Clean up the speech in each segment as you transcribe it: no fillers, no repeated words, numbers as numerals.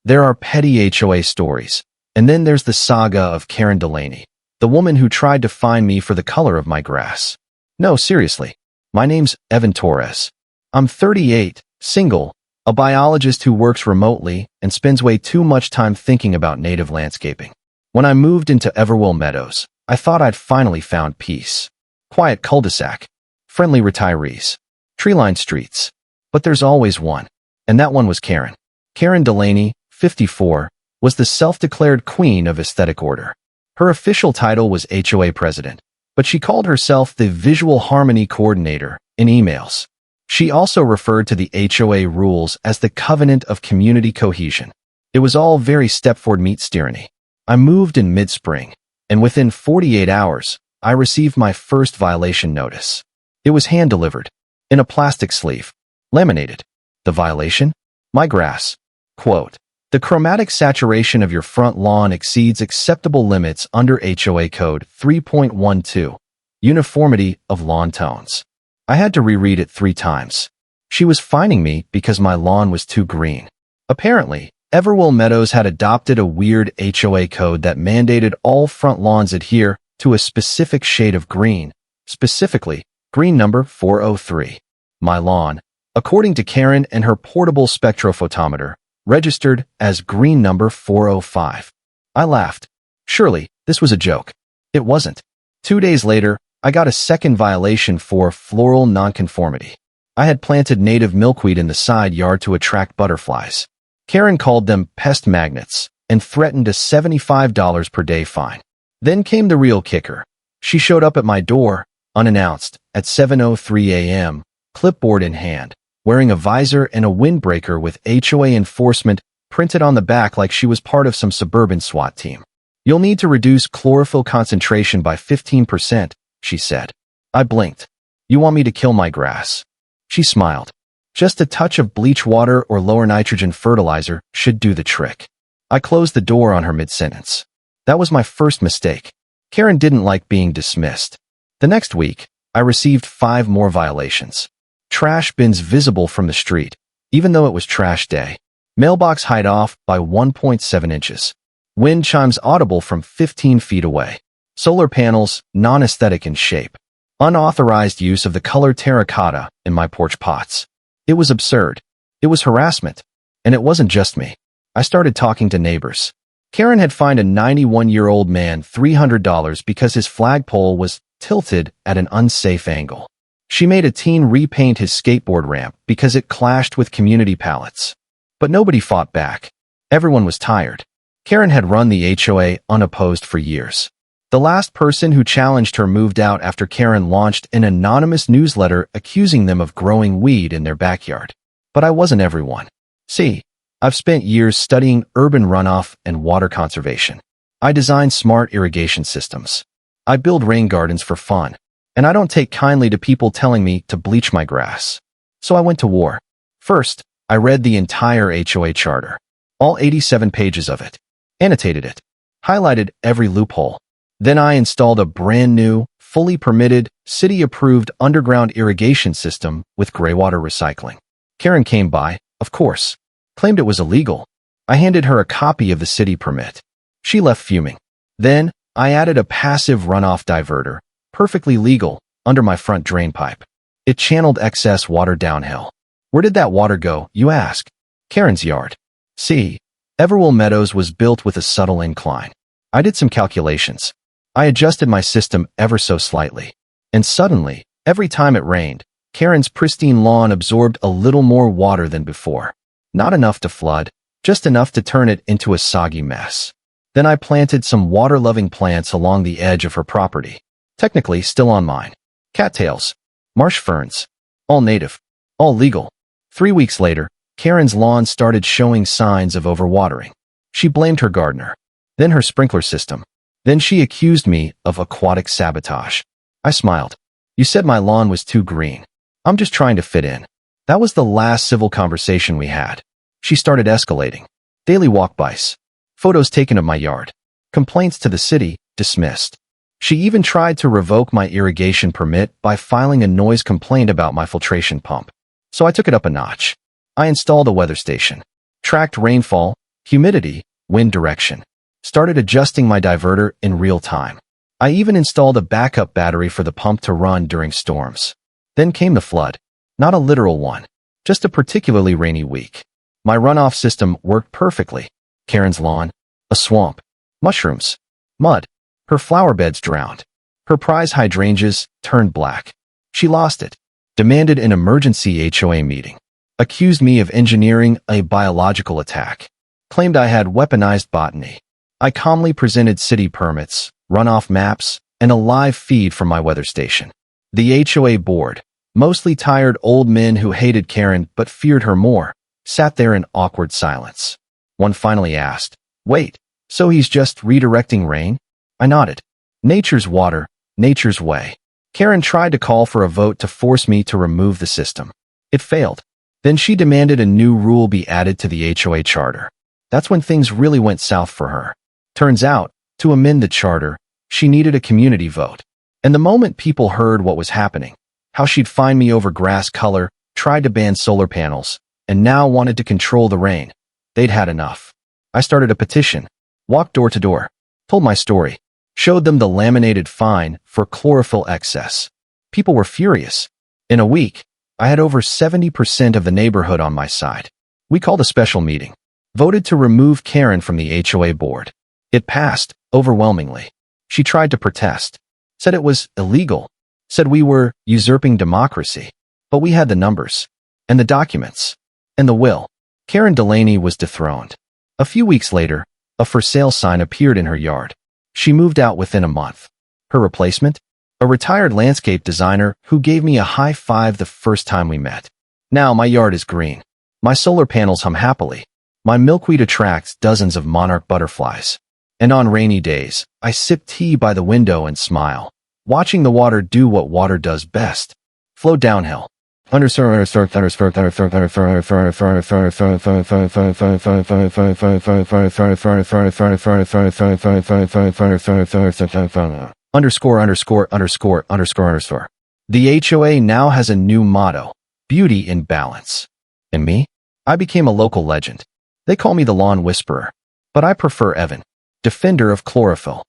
There are petty HOA stories, and then there's the saga of Karen Delaney, the woman who tried to find me for the color of my grass. No, seriously. My name's Evan Torres. I'm 38, single, a biologist who works remotely and spends way too much time thinking about native landscaping. When I moved into Everwell Meadows, I thought I'd finally found peace. Quiet cul-de-sac, friendly retirees, tree-lined streets. But there's always one, and that one was Karen. Karen Delaney, 54, was the self-declared queen of aesthetic order. Her official title was HOA president, but she called herself the visual harmony coordinator in emails. She also referred to the HOA rules as the covenant of community cohesion. It was all very Stepford meets tyranny. I moved in mid-spring, and within 48 hours, I received my first violation notice. It was hand-delivered, in a plastic sleeve, laminated. The violation? My grass. Quote, the chromatic saturation of your front lawn exceeds acceptable limits under HOA Code 3.12, Uniformity of Lawn Tones. I had to reread it 3 times. She was fining me because my lawn was too green. Apparently, Everwell Meadows had adopted a weird HOA code that mandated all front lawns adhere to a specific shade of green, specifically, green number 403. My lawn, according to Karen and her portable spectrophotometer, registered as green number 405. I laughed. Surely, this was a joke. It wasn't. 2 days later, I got a second violation for floral nonconformity. I had planted native milkweed in the side yard to attract butterflies. Karen called them pest magnets and threatened a $75 per day fine. Then came the real kicker. She showed up at my door, unannounced, at 7:03 a.m., clipboard in hand, wearing a visor and a windbreaker with HOA enforcement printed on the back like she was part of some suburban SWAT team. You'll need to reduce chlorophyll concentration by 15%, she said. I blinked. You want me to kill my grass? She smiled. Just a touch of bleach water or lower nitrogen fertilizer should do the trick. I closed the door on her mid-sentence. That was my first mistake. Karen didn't like being dismissed. The next week, I received 5 more violations. Trash bins visible from the street, even though it was trash day. Mailbox height off by 1.7 inches. Wind chimes audible from 15 feet away. Solar panels, non-aesthetic in shape. Unauthorized use of the color terracotta in my porch pots. It was absurd. It was harassment. And it wasn't just me. I started talking to neighbors. Karen had fined a 91-year-old man $300 because his flagpole was tilted at an unsafe angle. She made a teen repaint his skateboard ramp because it clashed with community pallets. But nobody fought back. Everyone was tired. Karen had run the HOA unopposed for years. The last person who challenged her moved out after Karen launched an anonymous newsletter accusing them of growing weed in their backyard. But I wasn't everyone. See, I've spent years studying urban runoff and water conservation. I design smart irrigation systems. I build rain gardens for fun. And I don't take kindly to people telling me to bleach my grass. So I went to war. First, I read the entire HOA charter. All 87 pages of it. Annotated it. Highlighted every loophole. Then I installed a brand new, fully permitted, city-approved underground irrigation system with graywater recycling. Karen came by, of course. Claimed it was illegal. I handed her a copy of the city permit. She left fuming. Then, I added a passive runoff diverter, perfectly legal, under my front drain pipe. It channeled excess water downhill. Where did that water go, you ask? Karen's yard. See, Everwell Meadows was built with a subtle incline. I did some calculations. I adjusted my system ever so slightly. And suddenly, every time it rained, Karen's pristine lawn absorbed a little more water than before. Not enough to flood, just enough to turn it into a soggy mess. Then I planted some water-loving plants along the edge of her property. Technically still on mine. Cattails. Marsh ferns. All native. All legal. 3 weeks later, Karen's lawn started showing signs of overwatering. She blamed her gardener. Then her sprinkler system. Then she accused me of aquatic sabotage. I smiled. You said my lawn was too green. I'm just trying to fit in. That was the last civil conversation we had. She started escalating. Daily walk-bys. Photos taken of my yard. Complaints to the city, dismissed. She even tried to revoke my irrigation permit by filing a noise complaint about my filtration pump. So I took it up a notch. I installed a weather station. Tracked rainfall, humidity, wind direction. Started adjusting my diverter in real time. I even installed a backup battery for the pump to run during storms. Then came the flood. Not a literal one, just a particularly rainy week. My runoff system worked perfectly. Karen's lawn, a swamp, mushrooms, mud. Her flower beds drowned. Her prize hydrangeas turned black. She lost it, demanded an emergency HOA meeting, accused me of engineering a biological attack, claimed I had weaponized botany. I calmly presented city permits, runoff maps, and a live feed from my weather station. The HOA board, mostly tired old men who hated Karen but feared her more, sat there in awkward silence. One finally asked, "Wait, so he's just redirecting rain?" I nodded. Nature's water, nature's way. Karen tried to call for a vote to force me to remove the system. It failed. Then she demanded a new rule be added to the HOA charter. That's when things really went south for her. Turns out, to amend the charter, she needed a community vote. And the moment people heard what was happening, how she'd find me over grass color, tried to ban solar panels, and now wanted to control the rain, they'd had enough. I started a petition, walked door to door, told my story, showed them the laminated fine for chlorophyll excess. People were furious. In a week, I had over 70% of the neighborhood on my side. We called a special meeting, voted to remove Karen from the HOA board. It passed, overwhelmingly. She tried to protest, said it was illegal, said we were usurping democracy. But we had the numbers, and the documents, and the will. Karen Delaney was dethroned. A few weeks later, a for sale sign appeared in her yard. She moved out within a month. Her replacement? A retired landscape designer who gave me a high five the first time we met. Now my yard is green. My solar panels hum happily. My milkweed attracts dozens of monarch butterflies. And on rainy days, I sip tea by the window and smile, watching the water do what water does best, flow downhill. Under score. The HOA now has a new motto, beauty in balance. And me? I became a local legend. They call me the lawn whisperer, but I prefer Evan, defender of chlorophyll.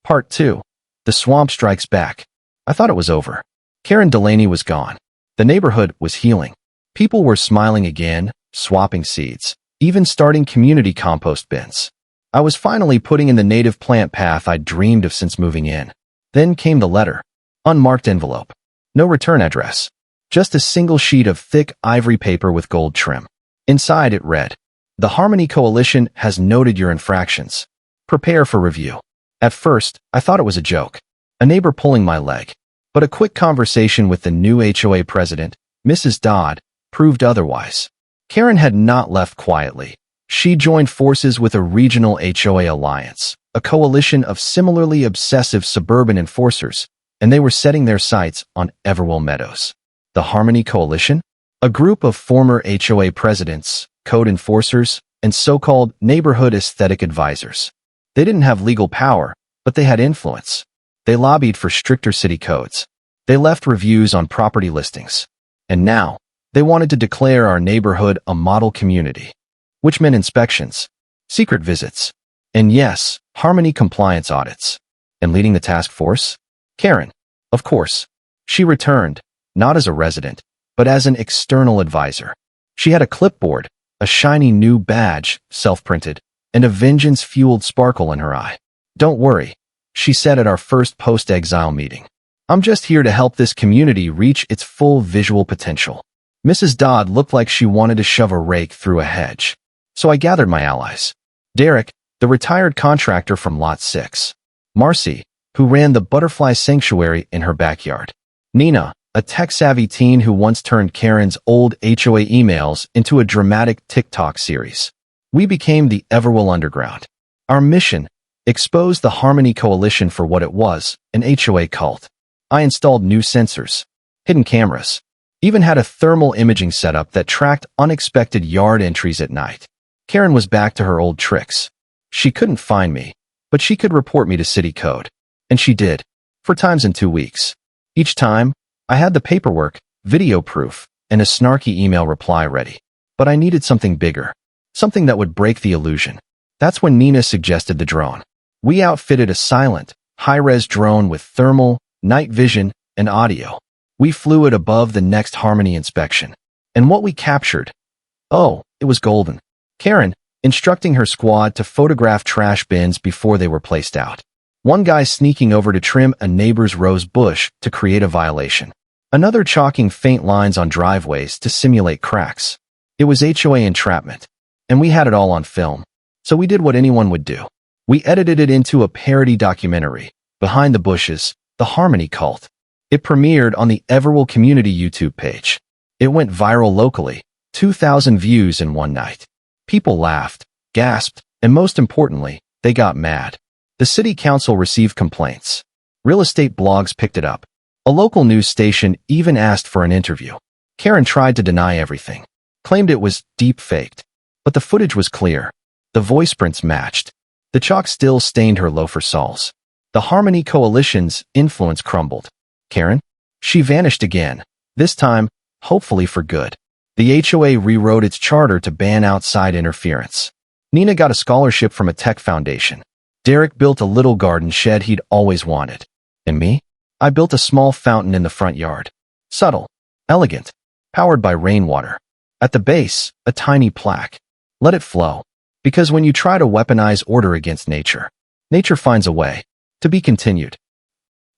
Part 2. The swamp strikes back. I thought it was over. Karen Delaney was gone. The neighborhood was healing. People were smiling again, swapping seeds, even starting community compost bins. I was finally putting in the native plant path I'd dreamed of since moving in. Then came the letter. Unmarked envelope. No return address. Just a single sheet of thick ivory paper with gold trim. Inside it read, "The Harmony Coalition has noted your infractions. Prepare for review." At first, I thought it was a joke. A neighbor pulling my leg. But a quick conversation with the new HOA president, Mrs. Dodd, proved otherwise. Karen had not left quietly. She joined forces with a regional HOA alliance, a coalition of similarly obsessive suburban enforcers, and they were setting their sights on Everwell Meadows. The Harmony Coalition? A group of former HOA presidents, code enforcers, and so-called neighborhood aesthetic advisors. They didn't have legal power, but they had influence. They lobbied for stricter city codes. They left reviews on property listings. And now, they wanted to declare our neighborhood a model community, which meant inspections, secret visits, and yes, Harmony compliance audits. And leading the task force? Karen, of course. She returned, not as a resident, but as an external advisor. She had a clipboard, a shiny new badge, self-printed, and a vengeance-fueled sparkle in her eye. "Don't worry," she said at our first post-exile meeting. "I'm just here to help this community reach its full visual potential." Mrs. Dodd looked like she wanted to shove a rake through a hedge. So I gathered my allies. Derek, the retired contractor from Lot 6. Marcy, who ran the butterfly sanctuary in her backyard. Nina, a tech-savvy teen who once turned Karen's old HOA emails into a dramatic TikTok series. We became the Everwell Underground. Our mission: expose the Harmony Coalition for what it was, an HOA cult. I installed new sensors, hidden cameras, even had a thermal imaging setup that tracked unexpected yard entries at night. Karen was back to her old tricks. She couldn't find me, but she could report me to city code. And she did, 4 times in 2 weeks. Each time, I had the paperwork, video proof, and a snarky email reply ready. But I needed something bigger, something that would break the illusion. That's when Nina suggested the drone. We outfitted a silent, high-res drone with thermal, night vision, and audio. We flew it above the next Harmony inspection. And what we captured? Oh, it was golden. Karen, instructing her squad to photograph trash bins before they were placed out. One guy sneaking over to trim a neighbor's rose bush to create a violation. Another chalking faint lines on driveways to simulate cracks. It was HOA entrapment. And we had it all on film. So we did what anyone would do. We edited it into a parody documentary, Behind the Bushes, The Harmony Cult. It premiered on the Everwell Community YouTube page. It went viral locally, 2,000 views in one night. People laughed, gasped, and most importantly, they got mad. The city council received complaints. Real estate blogs picked it up. A local news station even asked for an interview. Karen tried to deny everything, claimed it was deep-faked. But the footage was clear. The voice prints matched. The chalk still stained her loafer soles. The Harmony Coalition's influence crumbled. Karen? She vanished again, this time, hopefully for good. The HOA rewrote its charter to ban outside interference. Nina got a scholarship from a tech foundation. Derek built a little garden shed he'd always wanted. And me? I built a small fountain in the front yard. Subtle, elegant, powered by rainwater. At the base, a tiny plaque. Let it flow. Because when you try to weaponize order against nature, nature finds a way. To be continued.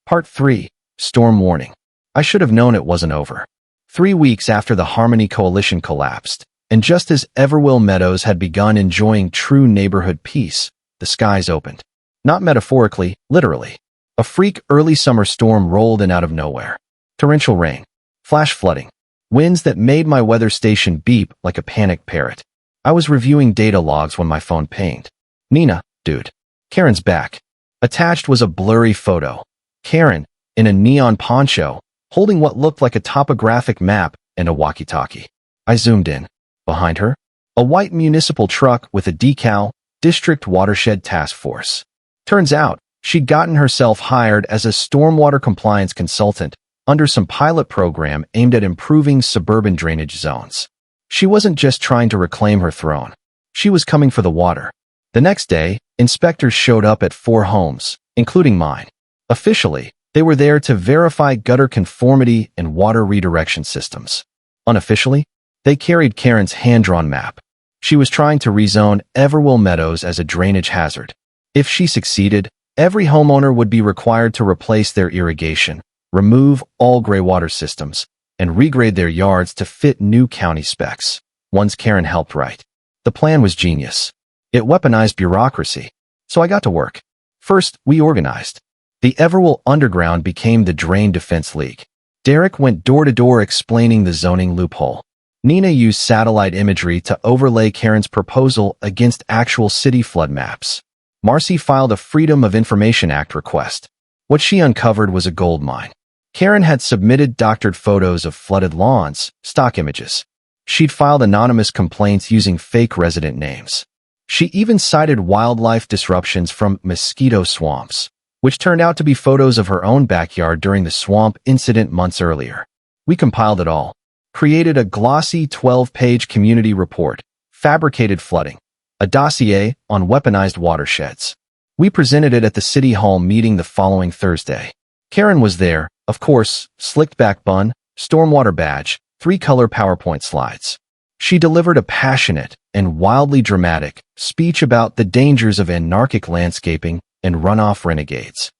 Part 3. Storm Warning. I should have known it wasn't over. 3 weeks after the Harmony Coalition collapsed, and just as Everwell Meadows had begun enjoying true neighborhood peace, the skies opened. Not metaphorically, literally. A freak early summer storm rolled in out of nowhere. Torrential rain. Flash flooding. Winds that made my weather station beep like a panicked parrot. I was reviewing data logs when my phone pinged. Nina, dude. Karen's back. Attached was a blurry photo. Karen, in a neon poncho, holding what looked like a topographic map and a walkie-talkie. I zoomed in. Behind her, a white municipal truck with a decal, District Watershed Task Force. Turns out, she'd gotten herself hired as a stormwater compliance consultant under some pilot program aimed at improving suburban drainage zones. She wasn't just trying to reclaim her throne. She was coming for the water. The next day, inspectors showed up at 4 homes, including mine. Officially, they were there to verify gutter conformity and water redirection systems. Unofficially, they carried Karen's hand-drawn map. She was trying to rezone Everwell Meadows as a drainage hazard. If she succeeded, every homeowner would be required to replace their irrigation, remove all gray water systems, and regrade their yards to fit new county specs. Ones Karen helped write. The plan was genius. It weaponized bureaucracy. So I got to work. First, we organized. The Everwell Underground became the Drain Defense League. Derek went door to door explaining the zoning loophole. Nina used satellite imagery to overlay Karen's proposal against actual city flood maps. Marcy filed a Freedom of Information Act request. What she uncovered was a goldmine. Karen had submitted doctored photos of flooded lawns, stock images. She'd filed anonymous complaints using fake resident names. She even cited wildlife disruptions from mosquito swamps, which turned out to be photos of her own backyard during the swamp incident months earlier. We compiled it all, created a glossy 12-page community report, fabricated flooding, a dossier on weaponized watersheds. We presented it at the City Hall meeting the following Thursday. Karen was there, of course, slicked back bun, stormwater badge, 3-color PowerPoint slides. She delivered a passionate and wildly dramatic speech about the dangers of anarchic landscaping and runoff renegades.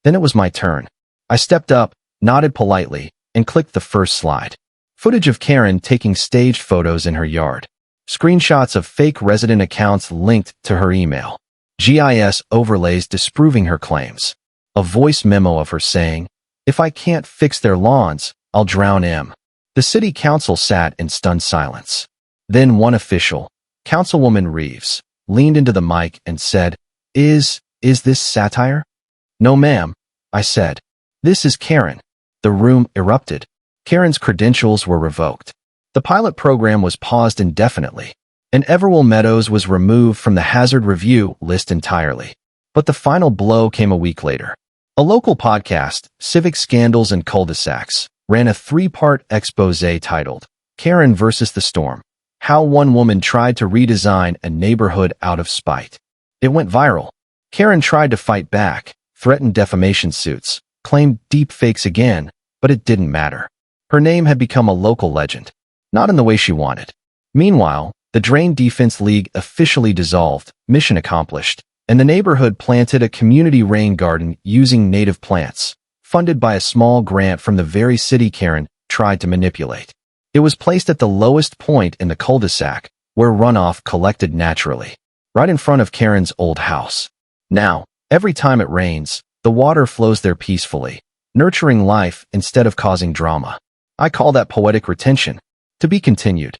Then it was my turn. I stepped up, nodded politely, and clicked the first slide. Footage of Karen taking staged photos in her yard. Screenshots of fake resident accounts linked to her email. GIS overlays disproving her claims. A voice memo of her saying, "If I can't fix their lawns, I'll drown him." The city council sat in stunned silence. Then one official, Councilwoman Reeves, leaned into the mic and said, Is this satire?" "No, ma'am," I said. "This is Karen." The room erupted. Karen's credentials were revoked. The pilot program was paused indefinitely, and Everwell Meadows was removed from the hazard review list entirely. But the final blow came a week later. A local podcast, Civic Scandals and Cul-de-sacs, ran a 3-part expose titled, Karen versus the Storm: How One Woman Tried to Redesign a Neighborhood Out of Spite. It went viral. Karen tried to fight back, threatened defamation suits, claimed deep fakes again, but it didn't matter. Her name had become a local legend, not in the way she wanted. Meanwhile, the Drain Defense League officially dissolved, mission accomplished, and the neighborhood planted a community rain garden using native plants, funded by a small grant from the very city Karen tried to manipulate. It was placed at the lowest point in the cul-de-sac, where runoff collected naturally, right in front of Karen's old house. Now, every time it rains, the water flows there peacefully, nurturing life instead of causing drama. I call that poetic retention. To be continued.